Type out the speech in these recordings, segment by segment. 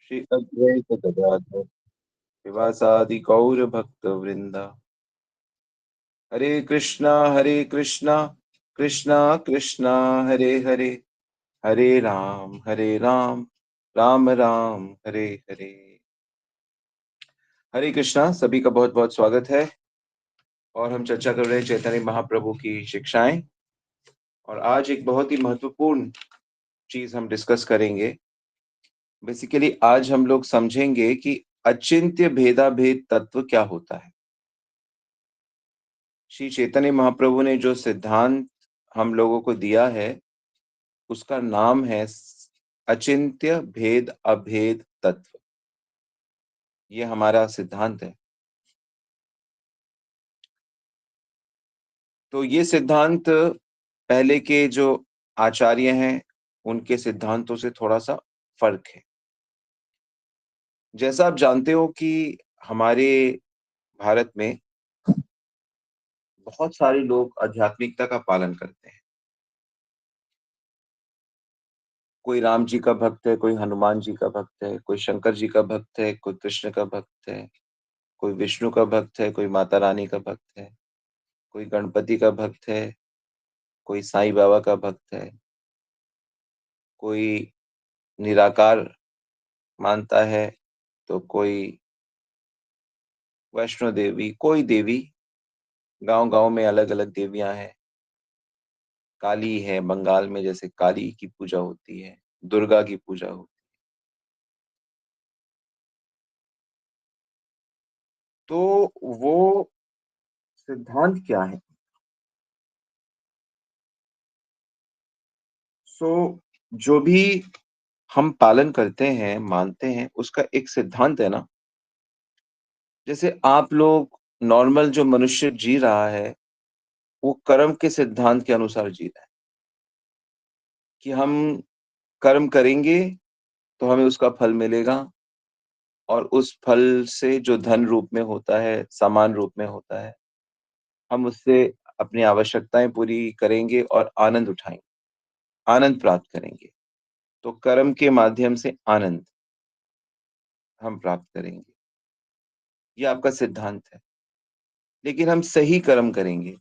श्री अद्वैत गदाधर शिवासादि गौर भक्त वृंदा। हरे कृष्णा कृष्णा कृष्णा हरे हरे, हरे राम राम राम हरे हरे। हरे कृष्णा, सभी का बहुत बहुत स्वागत है। और हम चर्चा कर रहे हैं चैतन्य महाप्रभु की शिक्षाएं। और आज एक बहुत ही महत्वपूर्ण चीज हम डिस्कस करेंगे। बेसिकली आज हम लोग समझेंगे कि अचिंत्य भेदा भेद तत्व क्या होता है। श्री चैतन्य महाप्रभु ने जो सिद्धांत हम लोगों को दिया है उसका नाम है अचिंत्य भेद अभेद तत्व। ये हमारा सिद्धांत है। तो ये सिद्धांत पहले के जो आचार्य हैं उनके सिद्धांतों से थोड़ा सा फर्क है। जैसा आप जानते हो कि हमारे भारत में बहुत सारे लोग आध्यात्मिकता का पालन करते हैं। कोई राम जी का भक्त है, कोई हनुमान जी का भक्त है, कोई शंकर जी का भक्त है, कोई कृष्ण का भक्त है, कोई विष्णु का भक्त है, कोई माता रानी का भक्त है, कोई गणपति का भक्त है, कोई साईं बाबा का भक्त है, कोई निराकार मानता है, तो कोई वैष्णो देवी, कोई देवी। गांव गांव में अलग अलग देवियां हैं। काली है, बंगाल में जैसे काली की पूजा होती है, दुर्गा की पूजा होती है। तो वो सिद्धांत क्या है? सो जो भी हम पालन करते हैं, मानते हैं, उसका एक सिद्धांत है ना। जैसे आप लोग नॉर्मल जो मनुष्य जी रहा है वो कर्म के सिद्धांत के अनुसार जी रहा है कि हम कर्म करेंगे तो हमें उसका फल मिलेगा। और उस फल से जो धन रूप में होता है, सामान रूप में होता है, हम उससे अपनी आवश्यकताएं पूरी करेंगे और आनंद उठाएंगे, आनंद प्राप्त करेंगे। तो कर्म के माध्यम से आनंद हम प्राप्त करेंगे। ये आपका सिद्धांत है। लेकिन हम सही कर्म करेंगे।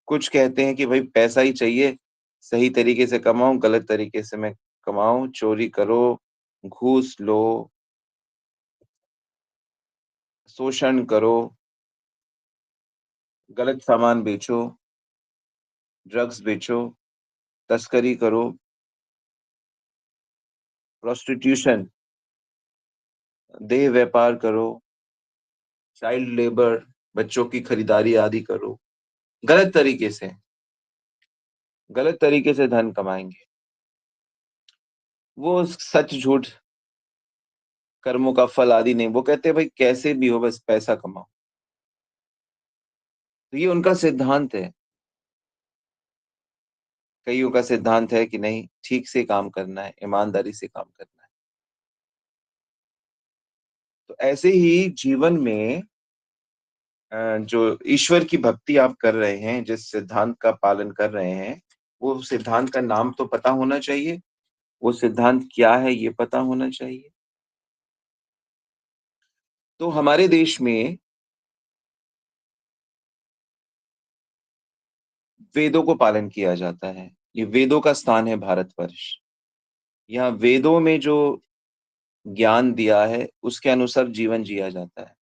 कुछ कहते हैं कि भाई पैसा ही चाहिए, सही तरीके से कमाओ, गलत तरीके से मैं कमाओ, चोरी करो, घूस लो, शोषण करो, गलत सामान बेचो, ड्रग्स बेचो, तस्करी करो, प्रोस्टिट्यूशन, देह व्यापार करो, चाइल्ड लेबर, बच्चों की खरीदारी आदि करो। गलत तरीके से, गलत तरीके से धन कमाएंगे। वो सच झूठ कर्मों का फल आदि नहीं, वो कहते हैं भाई कैसे भी हो बस पैसा कमाओ। तो ये उनका सिद्धांत है। कईयों का सिद्धांत है कि नहीं, ठीक से काम करना है, ईमानदारी से काम करना है। तो ऐसे ही जीवन में जो ईश्वर की भक्ति आप कर रहे हैं, जिस सिद्धांत का पालन कर रहे हैं, वो सिद्धांत का नाम तो पता होना चाहिए। वो सिद्धांत क्या है ये पता होना चाहिए। तो हमारे देश में वेदों को पालन किया जाता है। ये वेदों का स्थान है भारतवर्ष। यहाँ वेदों में जो ज्ञान दिया है उसके अनुसार जीवन जिया जाता है।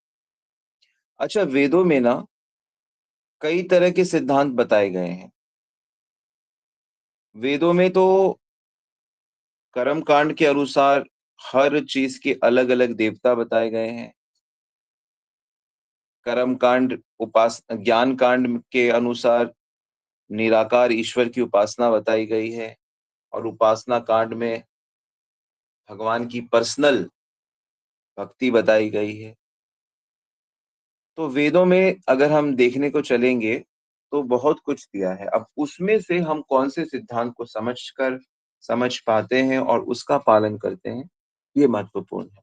अच्छा, वेदों में ना कई तरह के सिद्धांत बताए गए हैं। वेदों में तो कर्म कांड के अनुसार हर चीज के अलग अलग देवता बताए गए हैं। कर्म कांड, ज्ञान कांड के अनुसार निराकार ईश्वर की उपासना बताई गई है। और उपासना कांड में भगवान की पर्सनल भक्ति बताई गई है। तो वेदों में अगर हम देखने को चलेंगे तो बहुत कुछ दिया है। अब उसमें से हम कौन से सिद्धांत को समझ पाते हैं और उसका पालन करते हैं, ये महत्वपूर्ण है।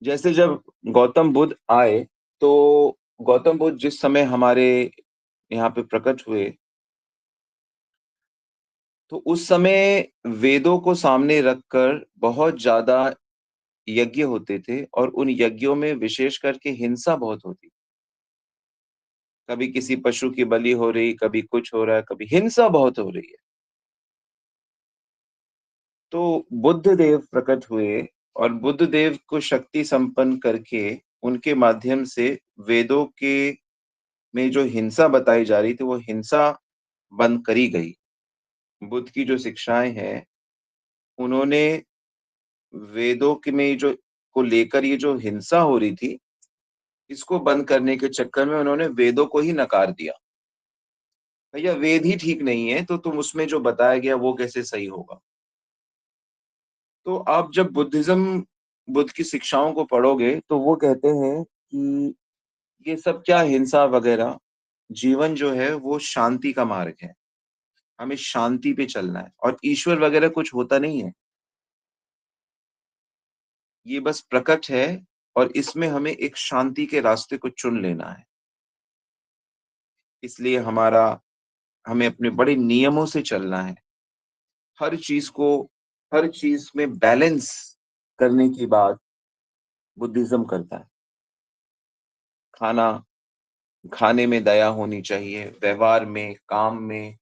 जैसे जब गौतम बुद्ध आए, तो गौतम बुद्ध जिस समय हमारे यहाँ पे प्रकट हुए, तो उस समय वेदों को सामने रखकर बहुत ज्यादा यज्ञ होते थे और उन यज्ञों में विशेष करके हिंसा बहुत होती। कभी किसी पशु की बलि हो रही, कभी कुछ हो रहा है, कभी हिंसा बहुत हो रही है। तो बुद्ध देव प्रकट हुए और बुद्ध देव को शक्ति संपन्न करके उनके माध्यम से वेदों के में जो हिंसा बताई जा रही थी, वो हिंसा बंद करी गई। बुद्ध की जो शिक्षाएँ हैं, उन्होंने वेदों के में जो को लेकर ये जो हिंसा हो रही थी, इसको बंद करने के चक्कर में उन्होंने वेदों को ही नकार दिया। भैया वेद ही ठीक नहीं है, तो तुम उसमें जो बताया गया वो कैसे सही होगा? तो आप जब बुद्ध की शिक्षाओं को पढ़ोगे, तो वो कहते हैं कि ये सब क्या हिंसा वगैरह, जीवन जो है वो शांति का मार्ग है। हमें शांति पे चलना है और ईश्वर वगैरह कुछ होता नहीं है। ये बस प्रकट है और इसमें हमें एक शांति के रास्ते को चुन लेना है। इसलिए हमें अपने बड़े नियमों से चलना है। हर चीज़ को हर चीज़ में बैलेंस करने की बात बुद्धिज़्म करता है। खाना खाने में दया होनी चाहिए, व्यवहार में, काम में।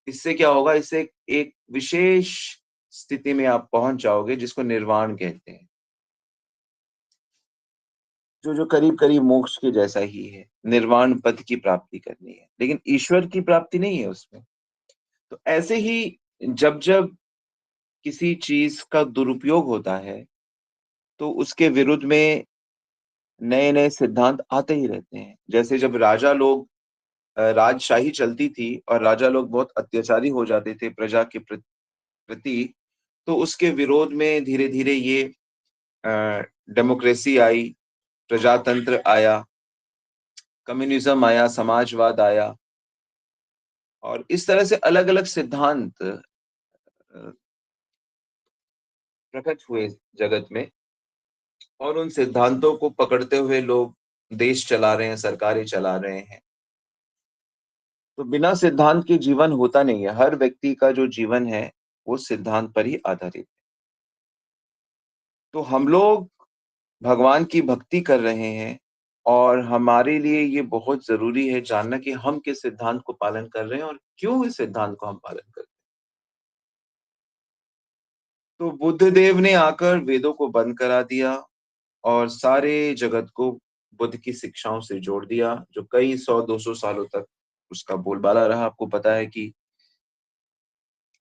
इससे क्या होगा, इससे एक विशेष स्थिति में आप पहुँच जाओगे जिसको निर्वाण कहते हैं। जो करीब-करीब मोक्ष के जैसा ही है। निर्वाण पद की प्राप्ति करनी है, लेकिन ईश्वर की प्राप्ति नहीं है उसमें। तो ऐसे ही जब-जब किसी चीज़ का दुरुपयोग होता है, तो उसके विरुद्ध में नए-नए सिद्धांत आते ही रहते हैं। जैसे जब राजा लोग राजशाही चलती थी और राजा लोग बहुत अत्याचारी हो जाते थे प्रजा के प्रति, तो उसके विरोध में धीरे-धीरे ये अ, डेमोक्रेसी आई, प्रजातंत्र आया, कम्युनिज़्म आया, समाजवाद आया और इस तरह से अलग-अलग सिद्धांत प्रकट हुए जगत में और उन सिद्धांतों को पकड़ते हुए लोग देश चला रहे हैं, सरकारें चला रहे हैं। तो बिना सिद्धांत के जीवन होता नहीं है। हर व्यक्ति का जो जीवन है, वो सिद्धांत पर ही आधारित है। तो हम लोग भगवान की भक्ति कर रहे हैं और हमारे लिए ये बहुत ज़रूरी है जानना कि हम किस सिद्धांत को पालन कर रहे हैं और क्यों इस सिद्धांत को हम पालन कर रहे हैं। तो बुद्ध देव ने आकर वेदों को बंद करा दिया और सारे जगत को बुद्ध की शिक्षाओं से जोड़ दिया, जो कई 100-200 सालों तक उसका बोलबाला रहा। आपको पता है कि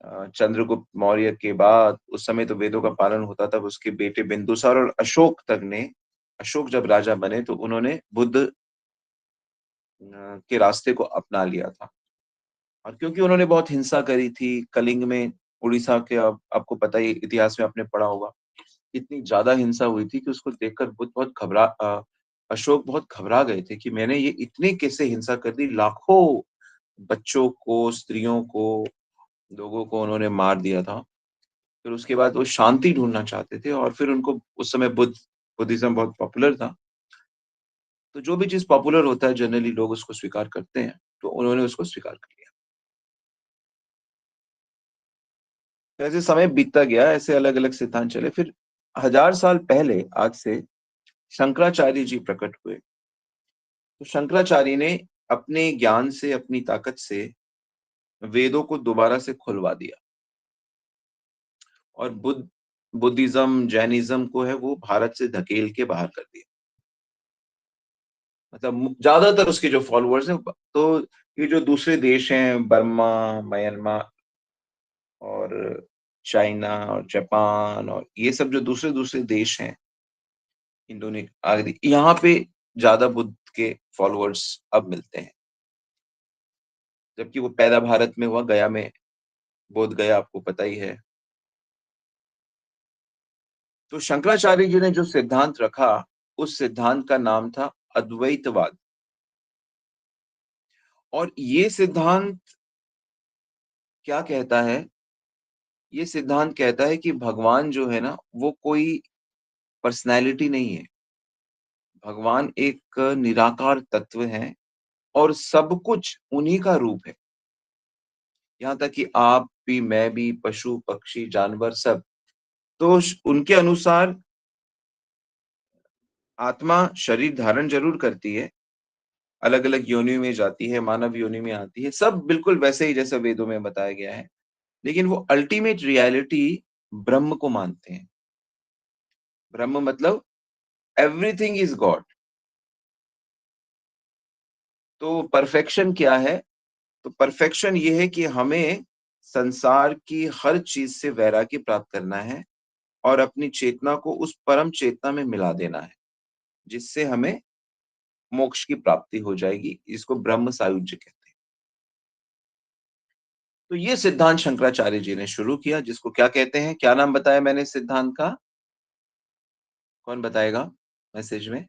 चंद्रगुप्त मौर्य के बाद उस समय तो वेदों का पालन होता था, उसके बेटे बिंदुसार और अशोक जब राजा बने तो उन्होंने बुद्ध के रास्ते को अपना लिया था। और क्योंकि उन्होंने बहुत हिंसा करी थी, कलिंग में उड़ीसा के आपको पता ही इतिहास में आपने पढ़ा होगा, इतनी ज़्यादा हिंसा हुई थी कि उसको देखकर बुद्ध अशोक बहुत घबरा गए थे कि मैंने ये इतनी कैसे हिंसा कर दी, लाखों बच्चों को, स्त्रियों को, लोगों को उन्होंने मार दिया था। फिर उसके बाद वो शांति ढूँढना चाहते थे और फिर उनको उस समय बुद्धिज़्म बहुत पॉपुलर था। तो जो भी चीज़ पॉपुलर होता है जनरली लोग उसको स्वीकार करते हैं, तो उन्होंने उसको स्वीकार कर लिया। जैसे समय बीतता गया ऐसे अलग-अलग सिद्धांत चले, फिर 1000 साल पहले आज से शंकराचार्य जी प्रकट हुए। तो शंकराचार्य ने अपने ज्ञान से, अपनी ताकत से वेदों को दोबारा से खुलवा दिया और बुद्धिज़्म, जैनिज़्म को है वो भारत से धकेल के बाहर कर दिया। मतलब ज़्यादातर उसके जो फॉलोवर्स हैं तो ये जो दूसरे देश हैं बर्मा, म्यांमार और चाइना और जापान और ये सब जो दूसरे-दूसरे देश हैं, आदि यहाँ पे ज़्यादा बुद्ध के फॉलोवर्स अब मिलते हैं। जबकि वो पैदा भारत में हुआ, गया में बोध गया आपको पता ही है। तो शंकराचार्य जी ने जो सिद्धांत रखा, उस सिद्धांत का नाम था अद्वैतवाद और ये सिद्धांत क्या कहता है? ये सिद्धांत कहता है कि भगवान जो है ना, वो कोई पर्सनैलिटी नहीं है। भगवान एक निराकार तत्व हैं और सब कुछ उन्हीं का रूप है। यहाँ तक कि आप भी, मैं भी, पशु, पक्षी, जानवर सब। तो श उनके अनुसार आत्मा शरीर धारण ज़रूर करती है, अलग-अलग योनियों में जाती है, मानव योनि में आती है, सब बिल्कुल वैसे ही जैसा वेदों में बताया गया है। लेकिन वो अल्टीमेट रियलिटी ब्रह्म को मानते हैं। ब्रह्म मतलब एवरीथिंग इज़ गॉड। तो परफेक्शन क्या है? तो परफेक्शन ये है कि हमें संसार की हर चीज़ से वैराग्य प्राप्त करना है और अपनी चेतना को उस परम चेतना में मिला देना है, जिससे हमें मोक्ष की प्राप्ति हो जाएगी, इसको ब्रह्म सायुज्य कहते हैं। तो ये सिद्धांत शंकराचार्य जी ने शुरू किया, जिसको क्या कहते हैं? क्या नाम बताया मैंने इस सिद्धांत का? कौन बताएगा मैसेज में?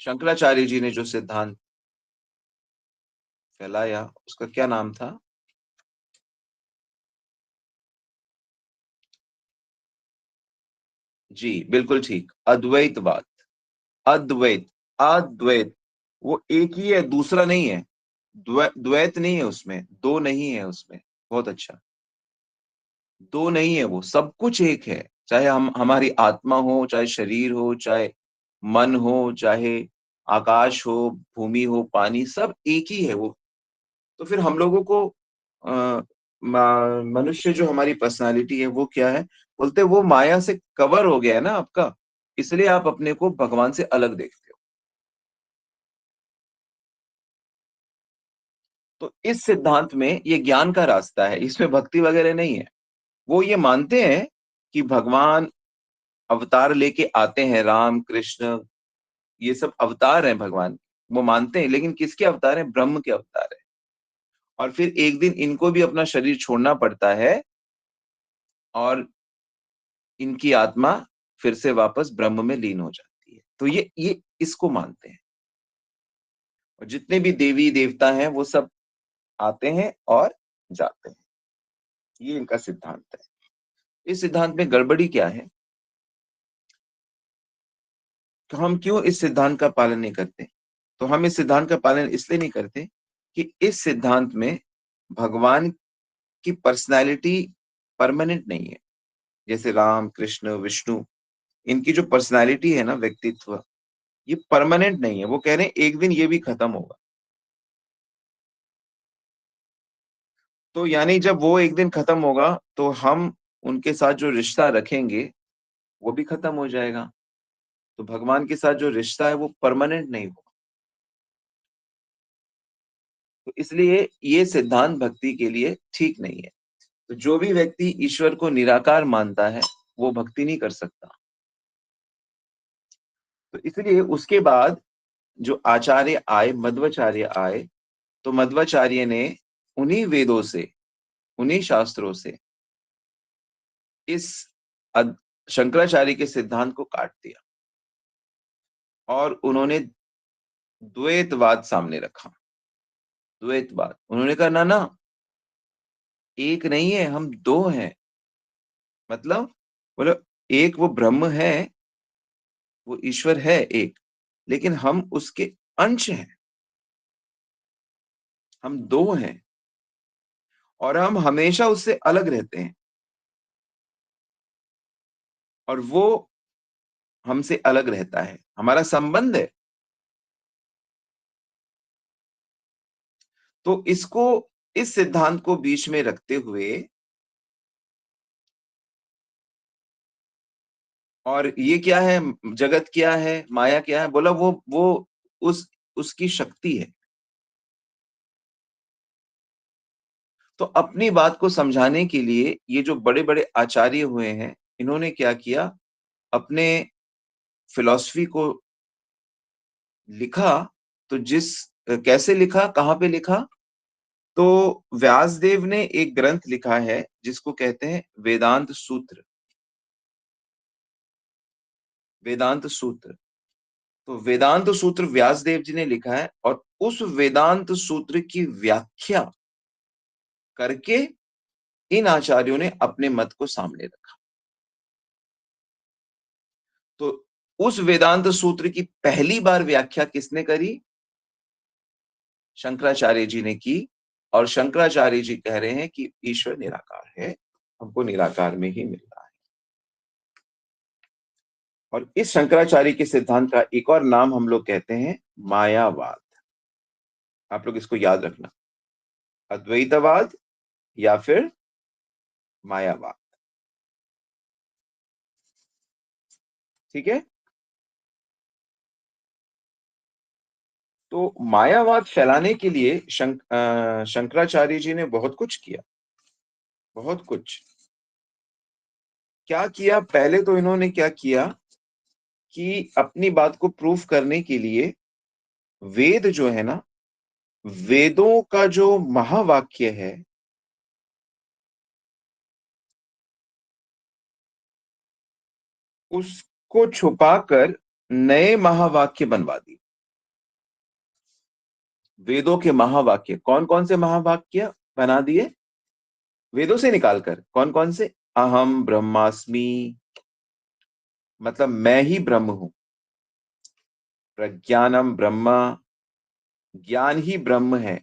शंकराचार्य जी ने जो सिद्धांत फैलाया, उसका क्या नाम था? जी, बिल्कुल ठीक, अद्वैतवाद। अद्वैत, अद्वैत, वो एक ही है, दूसरा नहीं है। द्वैत नहीं है उसमें, 2 नहीं है उसमें। बहुत अच्छा, 2 नहीं है वो, सब कुछ एक है। चाहे हम हमारी आत्मा हो, चाहे शरीर हो, चाहे मन हो, चाहे आकाश हो, भूमि हो, पानी, सब एक ही है वो। तो फिर हम लोगों को अ, मनुष्य जो हमारी पर्सनैलिटी है वो क्या है? बोलते हैं वो माया से कवर हो गया है ना आपका, इसलिए आप अपने को भगवान से अलग देखते हो। तो इस सिद्धांत में ये ज्ञान का रास्ता है, इसमें भक्ति वगैरह नहीं है। वो ये मानते हैं कि भगवान अवतार लेके आते हैं, राम, कृष्ण, ये सब अवतार हैं भगवान। वो मानते हैं, लेकिन किसके अवतार हैं? ब्रह्म के अवतार हैं। और फिर एक दिन इनको भी अपना शरीर छोड़ना पड़ता है और इनकी आत्मा फिर से वापस ब्रह्म में लीन हो जाती है। तो ये इसको मानते हैं। और जितने भी देवी-देवता हैं वो सब आते हैं और जाते हैं। ये इनका सिद्धांत है। इस सिद्धांत में गड़बड़ी क्या है? तो हम क्यों इस सिद्धांत का पालन नहीं करते? तो हम इस सिद्धांत का पालन इसलिए नहीं करते कि इस सिद्धांत में भगवान की पर्सनैलिटी परमानेंट नहीं है। जैसे राम, कृष्ण, विष्णु, इनकी जो पर्सनैलिटी है ना, व्यक्तित्व, ये परमानेंट नहीं है। वो कह रहे हैं एक दिन ये भी खत्म होगा। तो यानी जब वो एक दिन खत्म होगा, तो हम उनके साथ जो रिश्ता रखेंगे, वो भी खत्म हो जाएगा। तो भगवान के साथ जो रिश्ता है वो परमानेंट नहीं होगा। तो इसलिए ये सिद्धांत भक्ति के लिए ठीक नहीं है। तो जो भी व्यक्ति ईश्वर को निराकार मानता है, वो भक्ति नहीं कर सकता। तो इसलिए उसके बाद जो आचार्य आए, मध्वाचार्य आए, तो मध्वाचार्य ने उन्हीं वेदों से, उन्हीं शास्त्रों से इस अद शंकराचार्य के सिद्धांत को काट दिया और उन्होंने द्वैतवाद सामने रखा। द्वैतवाद। उन्होंने कहा ना, ना, एक नहीं है, हम 2 हैं। मतलब बोले एक वो ब्रह्म है, वो ईश्वर है एक, लेकिन हम उसके अंश हैं, हम 2 हैं और हम हमेशा उससे अलग रहते हैं और वो हमसे अलग रहता है, हमारा संबंध है। तो इसको, इस सिद्धांत को बीच में रखते हुए और ये क्या है, जगत क्या है, माया क्या है? बोला वो उस उसकी शक्ति है। तो अपनी बात को समझाने के लिए ये जो बड़े-बड़े आचार्य हुए हैं, इन्होंने क्या किया, अपने फिलॉसफी को लिखा। तो कैसे लिखा, कहाँ पे लिखा? तो व्यासदेव ने एक ग्रंथ लिखा है जिसको कहते हैं वेदांत सूत्र। वेदांत सूत्र। तो वेदांत सूत्र व्यासदेव जी ने लिखा है और उस वेदांत सूत्र की व्याख्या करके इन आचार्यों ने अपने मत को सामने रखा। तो उस वेदांत सूत्र की पहली बार व्याख्या किसने करी? शंकराचार्य जी ने की। और शंकराचार्य जी कह रहे हैं कि ईश्वर निराकार है, हमको निराकार में ही मिल रहा है। और इस शंकराचार्य के सिद्धांत का एक और नाम हम लोग कहते हैं मायावाद। आप लोग इसको याद रखना, अद्वैतवाद या फिर मायावाद। ठीक है। तो मायावाद फैलाने के लिए शंकराचार्य जी ने बहुत कुछ किया, बहुत कुछ। क्या किया? पहले तो इन्होंने क्या किया कि अपनी बात को प्रूफ करने के लिए वेद जो है ना, वेदों का जो महावाक्य है, उसको छुपाकर नए महावाक्य बनवा दिए। वेदों के महावाक्य कौन कौन से महावाक्य बना दिए? वेदों से निकालकर कौन कौन से? अहम ब्रह्मास्मि, मतलब मैं ही ब्रह्म हूं। प्रज्ञानम ब्रह्म, ज्ञान ही ब्रह्म है।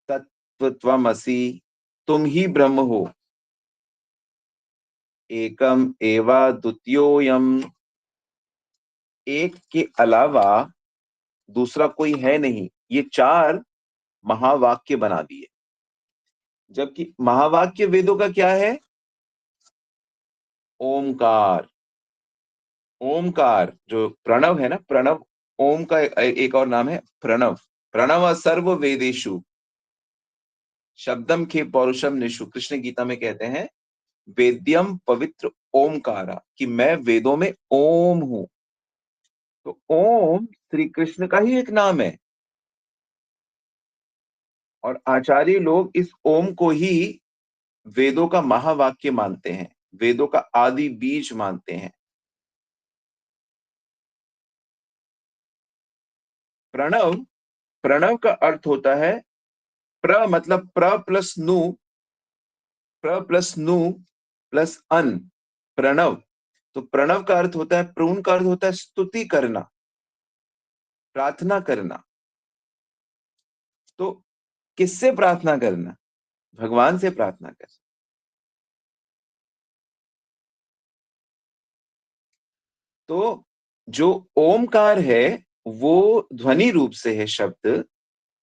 तत्वमसि, तुम ही ब्रह्म हो। एकम एवा द्वितीयोयम, एक के अलावा दूसरा कोई है नहीं। ये चार महावाक्य बना दिए। जबकि महावाक्य वेदों का क्या है? ओमकार। ओमकार जो प्रणव है ना, प्रणव, ओम का एक और नाम है प्रणव। प्रणव सर्व वेदेशु शब्दम के पौरुषम निषु, कृष्ण गीता में कहते हैं वेद्यम पवित्र ओमकारा, कि मैं वेदों में ओम हूं। तो ओम श्री कृष्ण का ही एक नाम है। और आचार्य लोग इस ओम को ही वेदों का महावाक्य मानते हैं, वेदों का आदि बीज मानते हैं। प्रणव, प्रणव का अर्थ होता है प्र, मतलब प्र प्लस नु, प्र प्लस नु प्लस अन, प्रणव। तो प्रणव का अर्थ होता है, प्रून का अर्थ होता है स्तुति करना, प्रार्थना करना। तो किससे प्रार्थना करना? भगवान से प्रार्थना करना। तो जो ओमकार है वो ध्वनि रूप से है शब्द,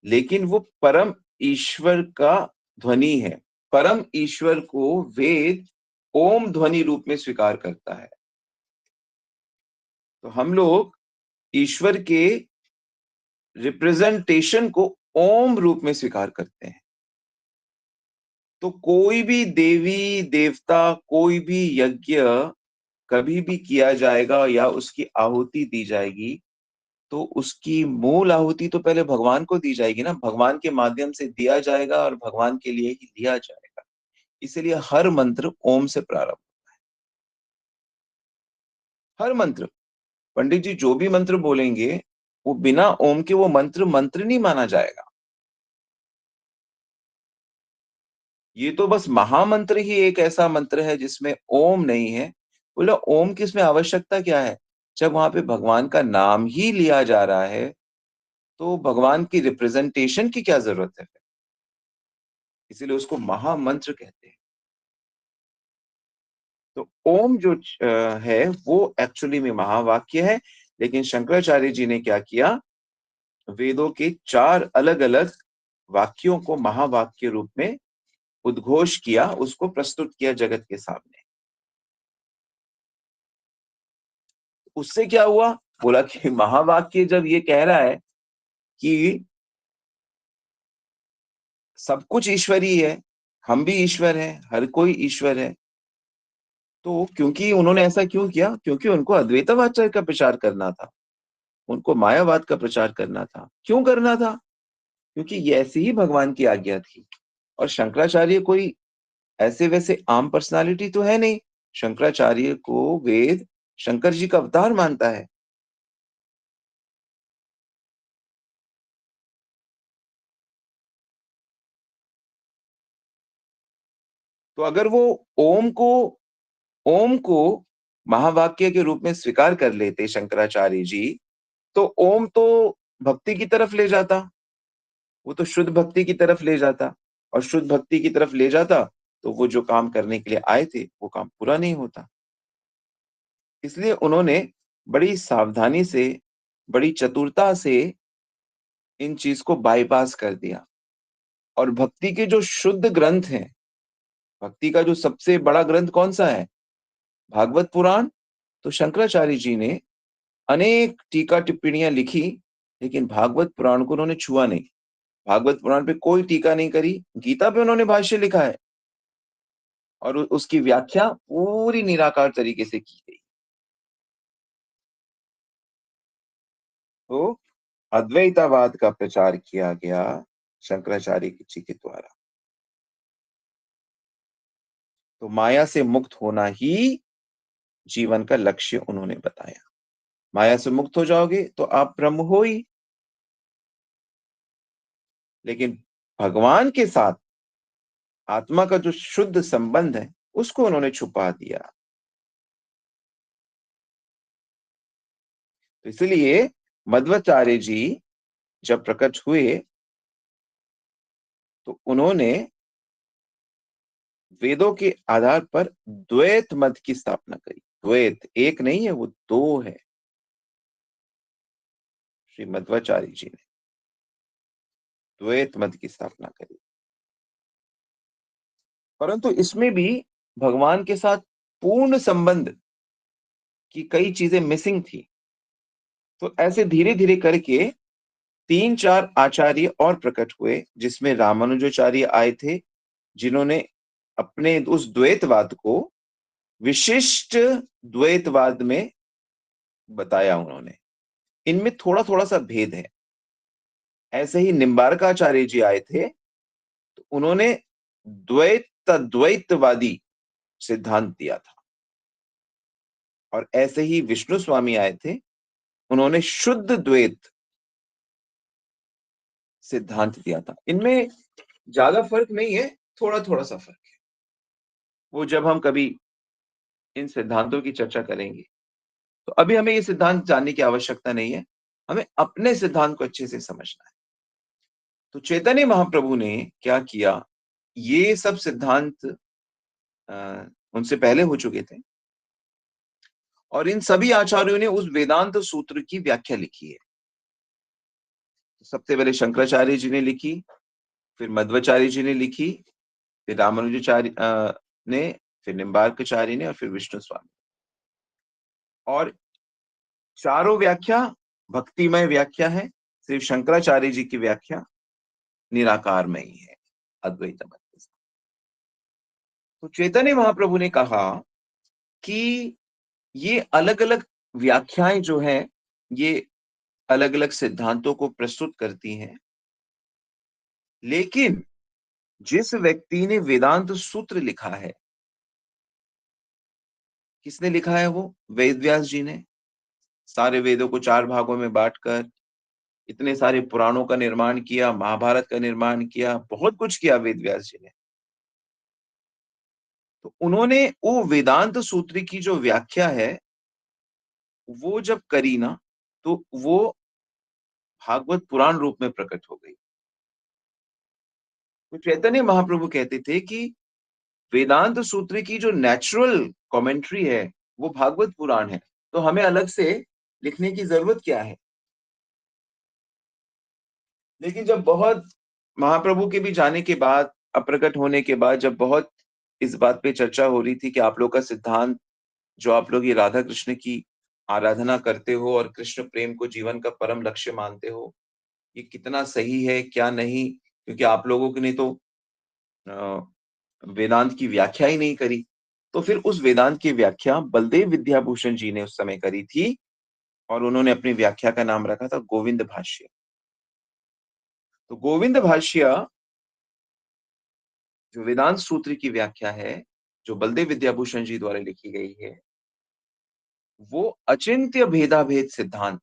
लेकिन वो परम ईश्वर का ध्वनि है। परम ईश्वर को वेद ओम ध्वनि रूप में स्वीकार करता है। तो हम लोग ईश्वर के रिप्रेजेंटेशन को ओम रूप में स्वीकार करते हैं। तो कोई भी देवी देवता, कोई भी यज्ञ कभी भी किया जाएगा या उसकी आहुति दी जाएगी, तो उसकी मूल आहुति तो पहले भगवान को दी जाएगी ना, भगवान के माध्यम से दिया जाएगा और भगवान के लिए ही लिया जाएगा। इसलिए हर मंत्र ओम से प्रारंभ, हर मंत्र। पंडित जी जो भी मंत्र बोलेंगे वो बिना ओम के वो मंत्र मंत्र नहीं माना जाएगा। ये तो बस महामंत्र ही एक ऐसा मंत्र है जिसमें ओम नहीं है। बोले ओम की इसमें आवश्यकता क्या है? जब वहां पे भगवान का नाम ही लिया जा रहा है तो भगवान की रिप्रेजेंटेशन की क्या जरूरत है? इसीलिए उसको महामंत्र कहते हैं। तो ओम जो है वो एक्चुअली में महावाक्य है। लेकिन शंकराचार्य जी ने क्या किया? वेदों के चार अलग अलग वाक्यों को महावाक्य रूप में उद्घोष किया, उसको प्रस्तुत किया जगत के सामने। उससे क्या हुआ? बोला कि महावाक्य जब ये कह रहा है कि सब कुछ ईश्वर ही है, हम भी ईश्वर हैं, हर कोई ईश्वर है, तो क्योंकि उन्होंने ऐसा क्यों किया? क्योंकि उनको अद्वैतवाद का प्रचार करना था, उनको मायावाद का प्रचार करना था। क्यों करना था? क्योंकि ये ऐसी ही भगवान की आज्ञा थी। और शंकराचार्य कोई ऐसे वैसे आम पर्सनालिटी तो है नहीं। शंकराचार्य को वेद शंकर जी का अवतार मानता है। तो अगर वो ओम को ओम को महावाक्य के रूप में स्वीकार कर लेते शंकराचार्य जी, तो ओम तो भक्ति की तरफ ले जाता, वो तो शुद्ध भक्ति की तरफ ले जाता। और शुद्ध भक्ति की तरफ ले जाता तो वो जो काम करने के लिए आए थे वो काम पूरा नहीं होता। इसलिए उन्होंने बड़ी सावधानी से, बड़ी चतुरता से इन चीज़ को बायपास कर दिया और भक्ति के जो शुद्ध ग्रंथ हैं, भक्ति का जो सबसे बड़ा ग्रंथ कौन-सा है? भागवत पुराण। तो शंकराचार्य जी ने अनेक टीका-टिप्पणियाँ लिखी, लेकिन भागवत पुराण को उन्होंने छुआ नहीं। भागवत पुराण पे कोई टीका नहीं करी, गीता पे उन्होंने भाष्य लिखा है और उसकी व्याख्या पूरी निराकार तरीके से की गई। तो अद्वैतवाद का प्रचार किया गया शंकराचार्य जी के द्वारा। तो माया से मुक्त होना ही जीवन का लक्ष्य उन्होंने बताया। माया से मुक्त हो जाओगे तो आप ब्रह्म हो ही, लेकिन भगवान के साथ आत्मा का जो शुद्ध संबंध है, उसको उन्होंने छुपा दिया। तो इसलिए मध्वाचार्य जी जब प्रकट हुए, तो उन्होंने वेदों के आधार पर द्वैत मत की स्थापना करी। द्वैत एक नहीं है, वो दो है। श्री मध्वाचार्य जी ने द्वैत मत की स्थापना करी, परंतु इसमें भी भगवान के साथ पूर्ण संबंध की कई चीजें मिसिंग थी। तो ऐसे धीरे-धीरे करके 3-4 आचार्य और प्रकट हुए, जिसमें रामानुजाचार्य आए थे, जिन्होंने अपने उस द्वैतवाद को विशिष्ट द्वैतवाद में बताया उन्होंने। इनमें थोड़ा-थोड़ा सा भेद है। ऐसे ही निम्बारकाचार्य जी आए थे, तो उन्होंने द्वैतवादी सिद्धांत दिया था और ऐसे ही विष्णु स्वामी आए थे, उन्होंने शुद्ध द्वैत सिद्धांत दिया था। इनमें ज़्यादा फ़र्क नहीं है, थोड़ा-थोड़ा सा फ़र्क है। वो जब हम कभी इन सिद्धांतों की चर्चा करेंगे, तो अभी हमें ये सिद्धांत जानने की आवश्यकता नहीं है, हमें अपने सिद्धांत को अच्छे से समझना है। तो चैतन्य महाप्रभु ने क्या किया, ये सब सिद्धांत उनसे पहले हो चुके थे और इन सभी आचार्यों ने उस वेदांत सूत्र की व्याख्या लिखी है। सबसे पहले शंकराचार्य जी ने लिखी, फिर मध्वाचार्य जी ने लिखी, फिर रामानुजाचार्य ने, फिर निम्बार्काचार्य ने और फिर विष्णु स्वामी। और चारों व्याख्या भक्तिमय व्याख्या है, सिर्फ शंकराचार्य जी की व्याख्या निराकारमय ही है, अद्वैत मत के साथ। तो चैतन्य महाप्रभु ने कहा कि ये अलग-अलग व्याख्याएं जो हैं, ये अलग-अलग सिद्धांतों को प्रस्तुत करती हैं, लेकिन जिस व्यक्ति ने वेदांत सूत्र लिखा है, किसने लिखा है वो? वेद व्यास जी ने। सारे वेदों को 4 भागों में बाँटकर इतने सारे पुराणों का निर्माण किया, महाभारत का निर्माण किया, बहुत कुछ किया वेद व्यास जी ने। तो उन्होंने वो वेदांत सूत्र की जो व्याख्या है, वो जब करी ना, तो वो भागवत पुराण रूप में प्रकट हो गई। तो चैतन्य महाप्रभु कहते थे कि वेदांत सूत्र की जो नेचुरल कमेंट्री है, वो भागवत पुराण है। तो हमें अलग से लिखने की ज़रूरत क्या है? लेकिन जब बहुत महाप्रभु के भी जाने के बाद, अप्रकट होने के बाद, जब बहुत इस बात पे चर्चा हो रही थी कि आप लोग का सिद्धांत, जो आप लोग ये राधा कृष्ण की आराधना करते हो और कृष्ण प्रेम को जीवन का परम लक्ष्य मानते हो, ये कितना सही है, क्या नहीं? क्योंकि आप लोगों ने तो अ, वेदांत की व्याख्या ही नहीं करी। तो फिर उस वेदांत की व्याख्या बलदेव विद्याभूषण जी ने उस समय करी थी और उन्होंने अपनी व्याख्या का नाम रखा था गोविंद भाष्य। तो गोविंद भाष्य जो वेदांत सूत्र की व्याख्या है, जो बलदेव विद्याभूषण जी द्वारा लिखी गई है, वो अचिंत्य भेदाभेद सिद्धांत,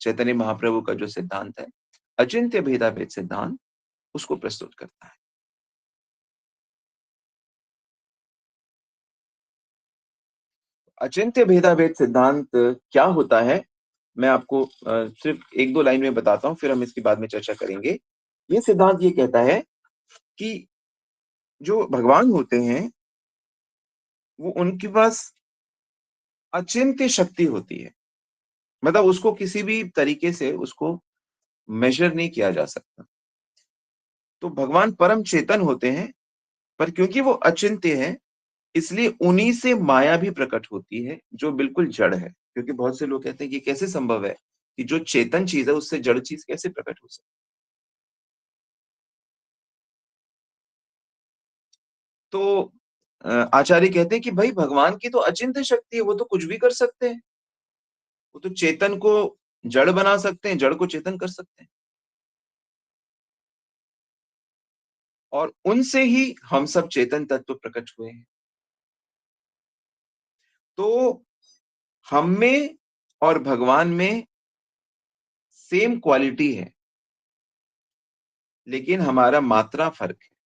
चैतन्य महाप्रभु का जो सिद्धांत है, अचिंत्य भेदाभेद सिद्धांत उसको प्रस्तुत करता है। अचिंत्य भेदाभेद सिद्धांत क्या होता है? मैं आपको सिर्फ 1-2 लाइन में बताता हूँ, फिर हम इसकी बाद में चर्चा करेंगे। ये सिद्धांत ये कहता है कि जो भगवान होते हैं, वो उनके पास अचिंत्य शक्ति होती है। मतलब उसको किसी भी तरीके से उसको मेजर नहीं किया जा सकता। तो भगवान परम चेतन होते हैं, पर क्योंकि वो अचिंत्य है, इसलिए उन्हीं से माया भी प्रकट होती है, जो बिल्कुल जड़ है। क्योंकि बहुत से लोग कहते हैं कि कैसे संभव है कि जो चेतन चीज है उससे जड़ चीज कैसे प्रकट हो सकती है। तो आचार्य कहते हैं कि भाई भगवान की तो अचिंत्य शक्ति है, वो तो कुछ भी कर सकते हैं। वो तो चेतन को जड़ बना सकते हैं, जड़ को चेतन कर सकते हैं। और उनसे ही हम सब चेतन तत्व प्रकट हुए हैं। तो हम में और भगवान में सेम क्वालिटी है, लेकिन हमारा मात्रा फर्क है।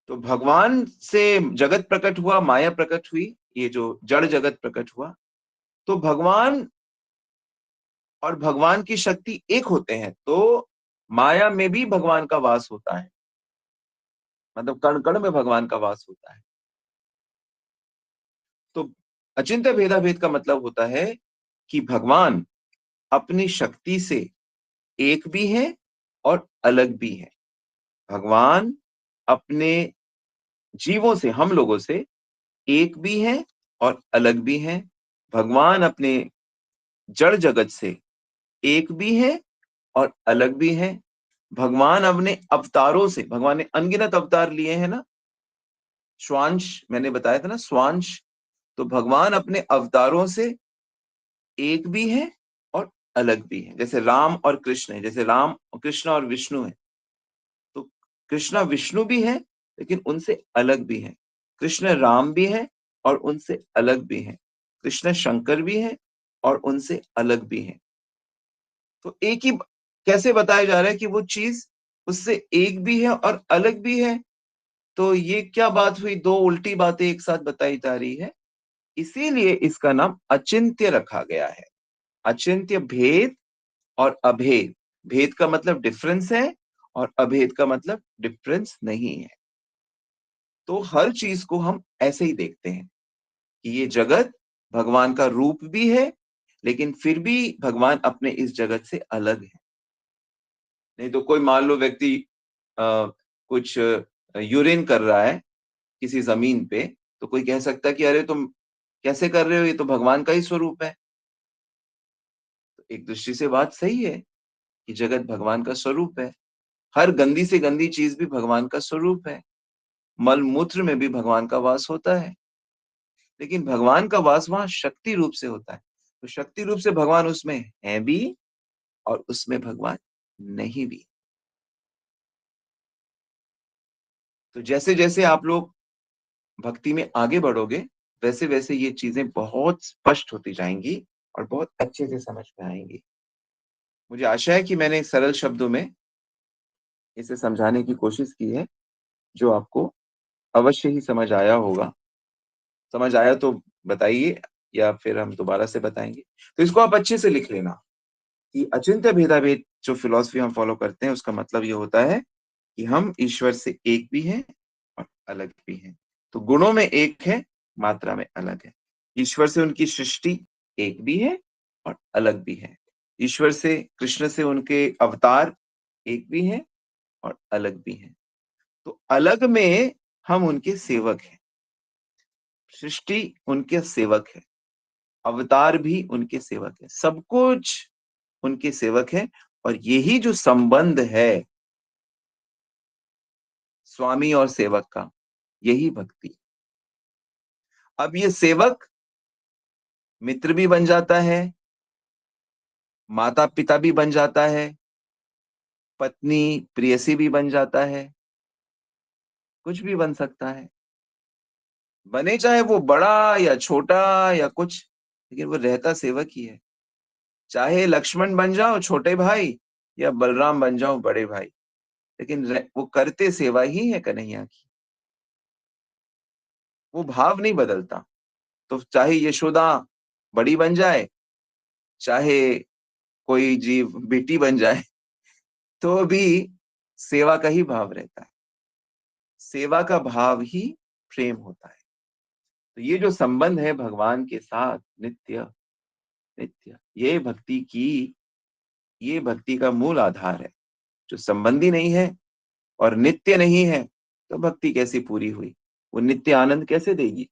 तो भगवान से जगत प्रकट हुआ, माया प्रकट हुई, ये जो जड़ जगत प्रकट हुआ। तो भगवान और भगवान की शक्ति एक होते हैं, तो माया में भी भगवान का वास होता है। मतलब कण कण में भगवान का वास होता है। तो अचिंत्य भेदाभेद का मतलब होता है कि भगवान अपनी शक्ति से एक भी है और अलग भी है। भगवान अपने जीवों से, हम लोगों से एक भी है और अलग भी है। भगवान अपने जड़ जगत से एक भी है और अलग भी है। भगवान अपने अवतारों से, भगवान ने अनगिनत अवतार लिए हैं ना। स्वांश मैंने बताया था ना, स्वांश। तो भगवान अपने अवतारों से एक भी है और अलग भी है। जैसे राम और कृष्ण है, जैसे राम कृष्ण और विष्णु है। तो कृष्णा विष्णु भी है, लेकिन उनसे अलग भी है। कृष्ण राम भी है और उनसे अलग भी है। कृष्ण शंकर भी है और उनसे अलग भी है। तो एक ही कैसे बताया जा रहा है कि वो चीज उससे एक भी है और अलग भी है। तो ये क्या बात हुई, दो उल्टी बातें एक साथ बताई जा रही है। इसीलिए इसका नाम अचिंत्य रखा गया है। अचिंत्य भेद और अभेद। भेद का मतलब डिफरेंस है और अभेद का मतलब डिफरेंस नहीं है। तो हर चीज को हम ऐसे ही देखते हैं कि ये जगत भगवान का रूप भी है, लेकिन फिर भी भगवान अपने इस जगत से अलग है। नहीं तो कोई मान लो व्यक्ति कुछ यूरिन कर रहा है किसी जमीन पे, तो कोई कह सकता है कि अरे तुम कैसे कर रहे हो, ये तो भगवान का ही स्वरूप है। तो एक दृष्टि से बात सही है कि जगत भगवान का स्वरूप है। हर गंदी से गंदी चीज भी भगवान का स्वरूप है। मल मूत्र में भी भगवान का वास होता है, लेकिन भगवान का वास वहां शक्ति रूप से होता है। तो शक्ति रूप से भगवान उसमें है भी और उसमें भगवान नहीं भी। तो जैसे जैसे आप लोग भक्ति में आगे बढ़ोगे, वैसे वैसे ये चीजें बहुत स्पष्ट होती जाएंगी और बहुत अच्छे से समझ में आएंगी। मुझे आशा है कि मैंने सरल शब्दों में इसे समझाने की कोशिश की है, जो आपको अवश्य ही समझ आया होगा। समझ आया तो बताइए, या फिर हम दोबारा से बताएंगे। तो इसको आप अच्छे से लिख लेना कि अचिंत्य भेदाभेद जो फिलॉसफी हम फॉलो करते हैं, उसका मतलब ये होता है कि हम ईश्वर से एक भी हैं और अलग भी हैं। तो गुणों में एक है, मात्रा में अलग है। ईश्वर से उनकी सृष्टि एक भी है और अलग भी है। ईश्वर से, कृष्ण से उनके अवतार एक भी हैं और अलग भी हैं। तो अलग में हम उनके सेवक हैं। सृष्टि उनके सेवक है, अवतार भी उनके सेवक है, सब कुछ उनके सेवक है। और यही जो संबंध है स्वामी और सेवक का, यही भक्ति। अब ये सेवक मित्र भी बन जाता है, माता पिता भी बन जाता है, पत्नी प्रेयसी भी बन जाता है, कुछ भी बन सकता है। बने चाहे वो बड़ा या छोटा या कुछ, लेकिन वो रहता सेवक ही है। चाहे लक्ष्मण बन जाओ छोटे भाई, या बलराम बन जाओ बड़े भाई, लेकिन वो करते सेवा ही है कन्हैया की। वो भाव नहीं बदलता। तो चाहे यशोदा बड़ी बन जाए, चाहे कोई जीव बेटी बन जाए, तो भी सेवा का ही भाव रहता है। सेवा का भाव ही प्रेम होता है। तो ये जो संबंध है भगवान के साथ नित्य, नित्य, ये भक्ति का मूल आधार है। जो संबंधी नहीं है और नित्य नहीं है, तो भक्ति कैसी पूरी हुई? वो नित्य आनंद कैसे देगी?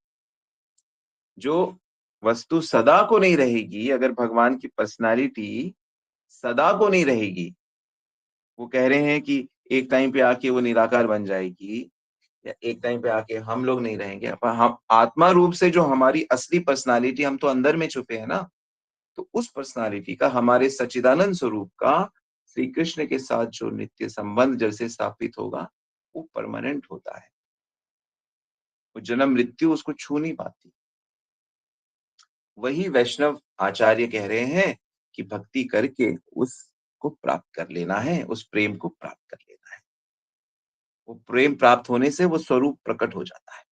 जो वस्तु सदा को नहीं रहेगी, अगर भगवान की पर्सनालिटी सदा को नहीं रहेगी, वो कह रहे हैं कि एक टाइम पे आके वो निराकार बन जाएगी, या एक टाइम पे आके हम लोग नहीं रहेंगे, पर हम आत्मा रूप से जो हमारी असली पर्सनालिटी, हम तो अंदर में छुपे हैं ना, तो उस पर्सनालिटी का, हमारे सच्चिदानंद स्वरूप का श्री कृष्ण के साथ जो नित्य संबंध जैसे स्थापित होगा, वो परमानेंट होता है। वो जन्म मृत्यु उसको छू नहीं पाती। वही वैष्णव आचार्य कह रहे हैं कि भक्ति करके उसको प्राप्त कर लेना है, उस प्रेम को प्राप्त कर लेना है। वो प्रेम प्राप्त होने से वो स्वरूप प्रकट हो जाता है।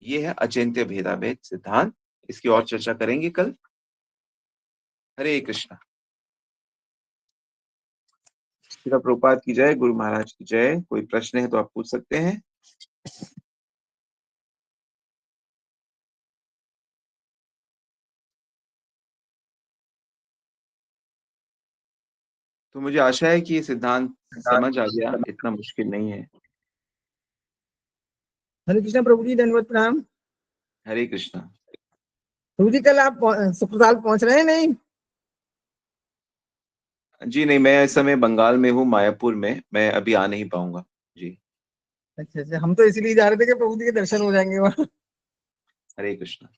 ये है अचिंत्य भेदाभेद सिद्धांत। इसकी और चर्चा करेंगे कल। हरे कृष्णा। श्रील प्रभुपाद की जय, गुरु महाराज की जय। कोई प्रश्न है तो आप पूछ सकते हैं। तो मुझे आशा है कि ये सिद्धांत समझ आ गया, इतना मुश्किल नहीं है। हरे कृष्णा प्रभु जी, धन्यवाद, प्रणाम। हरे कृष्णा। प्रभु जी, कल आप ससुराल पहुंच रहे हैं नहीं? जी नहीं, मैं इस समय बंगाल में हूँ, मायापुर में। मैं अभी आ नहीं पाऊंगा जी। अच्छा अच्छा, हम तो इसीलिए जा रहे थे कि प्रभु जी के दर्शन हो जाएंगे वहाँ। हरे कृष्णा।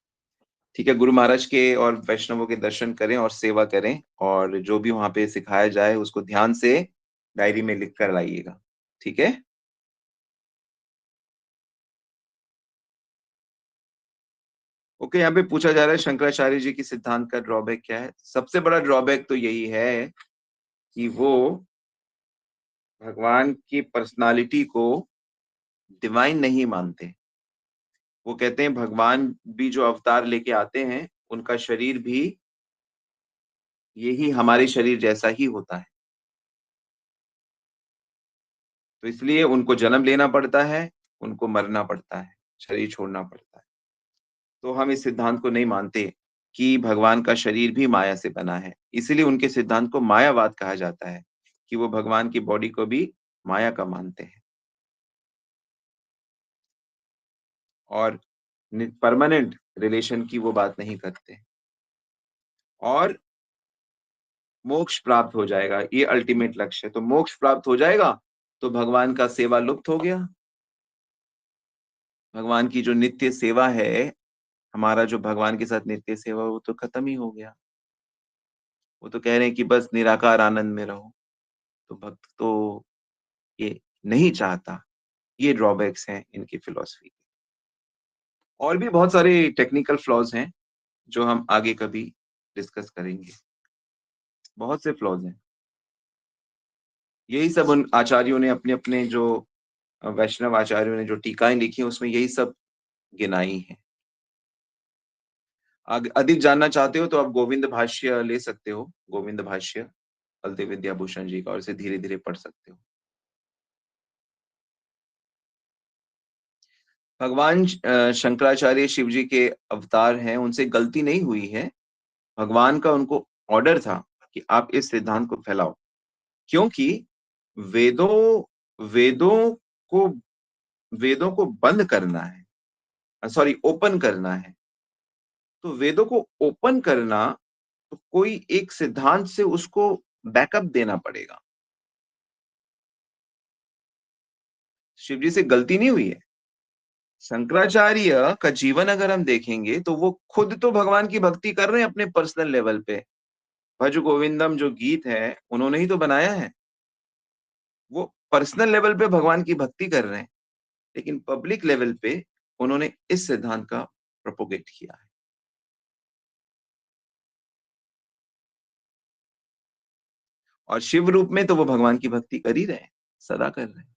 ठीक है, गुरु महाराज के और वैष्णवों के दर्शन करें और सेवा करें, और जो भी वहां पे सिखाया जाए उसको ध्यान से डायरी में लिख कर लाइएगा। ठीक है। ओके, यहाँ पे पूछा जा रहा है शंकराचार्य जी की सिद्धांत का ड्रॉबैक क्या है। सबसे बड़ा ड्रॉबैक तो यही है कि वो भगवान की पर्सनालिटी को डिवाइन नहीं मानते। वो कहते हैं भगवान भी जो अवतार लेके आते हैं, उनका शरीर भी यही हमारे शरीर जैसा ही होता है। तो इसलिए उनको जन्म लेना पड़ता है, उनको मरना पड़ता है, शरीर छोड़ना पड़ता है। तो हम इस सिद्धांत को नहीं मानते कि भगवान का शरीर भी माया से बना है। इसीलिए उनके सिद्धांत को मायावाद कहा जाता है, कि वो भगवान की बॉडी को भी माया का मानते हैं, और परमानेंट रिलेशन की वो बात नहीं करते। और मोक्ष प्राप्त हो जाएगा, ये अल्टीमेट लक्ष्य है। तो मोक्ष प्राप्त हो जाएगा तो भगवान का सेवा लुप्त हो गया। भगवान की जो नित्य सेवा है, हमारा जो भगवान के साथ नित्य सेवा, वो तो खत्म ही हो गया। वो तो कह रहे हैं कि बस निराकार आनंद में रहो। तो भक्त तो ये नहीं चाहता। ये ड्रॉबैक्स हैं इनकी फिलॉसफी। और भी बहुत सारे टेक्निकल फ्लॉज हैं जो हम आगे कभी डिस्कस करेंगे। बहुत से फ्लॉज हैं। यही सब उन आचार्यों ने अपने अपने जो वैष्णव आचार्यों ने जो टीकाएं लिखी हैं, उसमें यही सब गिनाई है। अधिक जानना चाहते हो तो आप गोविंद भाष्य ले सकते हो। गोविंद भाष्य बलदेव विद्याभूषण जी का, और इसे धीरे धीरे पढ़ सकते हो। भगवान शंकराचार्य शिव जी के अवतार हैं, उनसे गलती नहीं हुई है। भगवान का उनको ऑर्डर था कि आप इस सिद्धांत को फैलाओ, क्योंकि वेदों वेदों को वेदों को बंद करना है, सॉरी ओपन करना है। तो वेदों को ओपन करना, तो कोई एक सिद्धांत से उसको बैकअप देना पड़ेगा। शिव जी से गलती नहीं हुई है। शंकराचार्य का जीवन अगर हम देखेंगे तो वो खुद तो भगवान की भक्ति कर रहे हैं अपने पर्सनल लेवल पे। भज गोविंदम जो गीत है, उन्होंने ही तो बनाया है। वो पर्सनल लेवल पे भगवान की भक्ति कर रहे हैं, लेकिन पब्लिक लेवल पे उन्होंने इस सिद्धांत का प्रोपोगेट किया है। और शिव रूप में तो वो भगवान की भक्ति कर ही रहे हैं, सदा कर रहे हैं।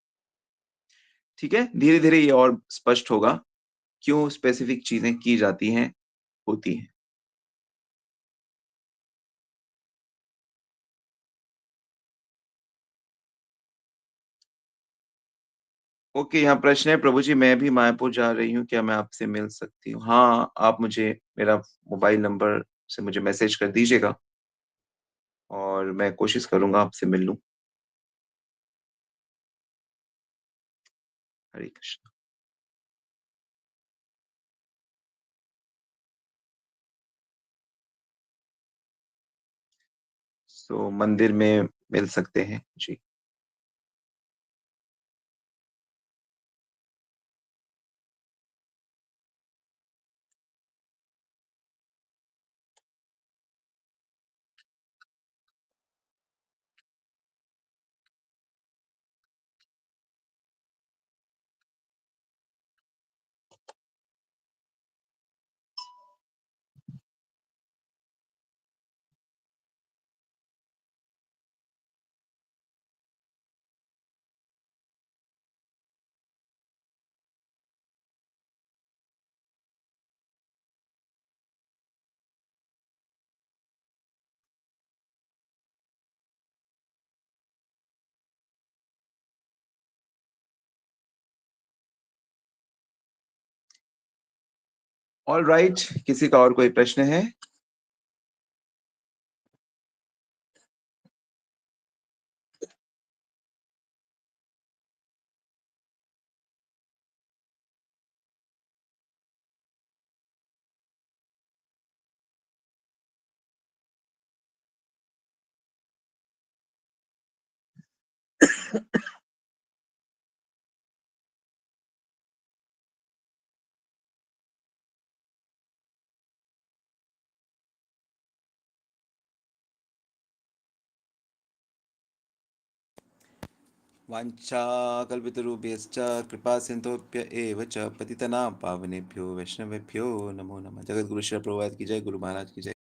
ठीक है, धीरे धीरे ये और स्पष्ट होगा क्यों स्पेसिफिक चीजें की जाती हैं, होती हैं। ओके, यहाँ प्रश्न है, प्रभु जी मैं भी मायापुर जा रही हूँ, क्या मैं आपसे मिल सकती हूँ? हाँ, आप मुझे मेरा मोबाइल नंबर से मुझे मैसेज कर दीजिएगा और मैं कोशिश करूँगा आपसे मिल लूँ। हरे कृष्ण। सो मंदिर में मिल सकते हैं। जी। ऑलराइट, किसी का और कोई प्रश्न है? वाञ्छाकल्पितरुभ्यश्च कृपा सिन्धुभ्य एव च पतितनां पावनेभ्यो वैष्णवेभ्यो नमो नमः। जगत गुरु श्री प्रभुपाद की जय, गुरु महाराज की जय।